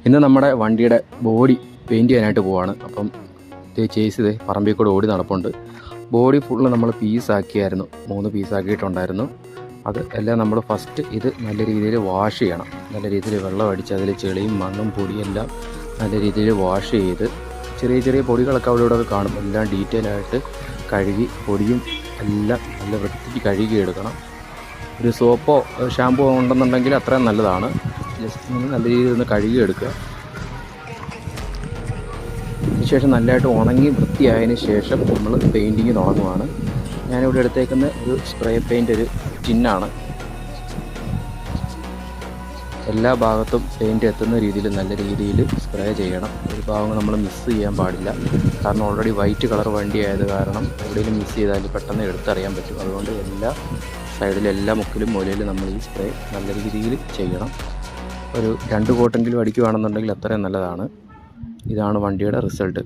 ഇന്ന് നമ്മുടെ വണ്ടിയുടെ ബോഡി പെയിൻറ്റ് ചെയ്യാനായിട്ട് പോവാണ്. അപ്പം ഇത് ചേസ് പറമ്പിൽ കൂടെ ഓടി നടപ്പുണ്ട്. ബോഡി ഫുള്ള് നമ്മൾ പീസാക്കിയായിരുന്നു, 3 പീസാക്കിയിട്ടുണ്ടായിരുന്നു. അത് എല്ലാം നമ്മൾ ഫസ്റ്റ് ഇത് നല്ല രീതിയിൽ വാഷ് ചെയ്യണം. നല്ല രീതിയിൽ വെള്ളം അടിച്ച് അതിൽ ചെളിയും മണ്ണും പൊടിയെല്ലാം നല്ല രീതിയിൽ വാഷ് ചെയ്ത് ചെറിയ ചെറിയ പൊടികളൊക്കെ അവിടെ ഇവിടെ കാണും. എല്ലാം ഡീറ്റെയിൽ ആയിട്ട് കഴുകി പൊടിയും എല്ലാം നല്ല വൃത്തിക്ക് കഴുകി എടുക്കണം. ഒരു സോപ്പോ ഷാമ്പോ ഉണ്ടെന്നുണ്ടെങ്കിൽ അത്രയും നല്ലതാണ്. ജസ്റ്റ് നല്ല രീതിയിൽ ഒന്ന് കഴുകി എടുക്കുക. അതിനുശേഷം നല്ലതായിട്ട് ഉണങ്ങി വൃത്തിയായതിന് ശേഷം നമ്മൾ പെയിൻറ്റിങ് തുടങ്ങുവാണ്. ഞാനിവിടെ എടുത്തേക്കുന്ന ഒരു സ്പ്രേ പെയിൻ്റ് ഒരു ടിന്നാണ്. എല്ലാ ഭാഗത്തും പെയിൻറ്റ് എത്തുന്ന രീതിയിൽ നല്ല രീതിയിൽ സ്പ്രേ ചെയ്യണം. ഒരു ഭാഗം നമ്മൾ മിസ് ചെയ്യാൻ പാടില്ല. കാരണം ഓൾറെഡി വൈറ്റ് കളർ വണ്ടി ആയത് കാരണം എവിടെയെങ്കിലും മിസ് ചെയ്താൽ പെട്ടെന്ന് എടുത്തറിയാൻ പറ്റും. അതുകൊണ്ട് എല്ലാ സൈഡിലും എല്ലാ മുക്കിലും മൂലയിലും നമ്മൾ ഈ സ്പ്രേ നല്ല രീതിയിൽ ചെയ്യണം. ഒരു 2 കോട്ടെങ്കിലും അടിക്കുകയാണെന്നുണ്ടെങ്കിൽ അത്രയും നല്ലതാണ്. ഇതാണ് വണ്ടിയുടെ റിസൾട്ട്.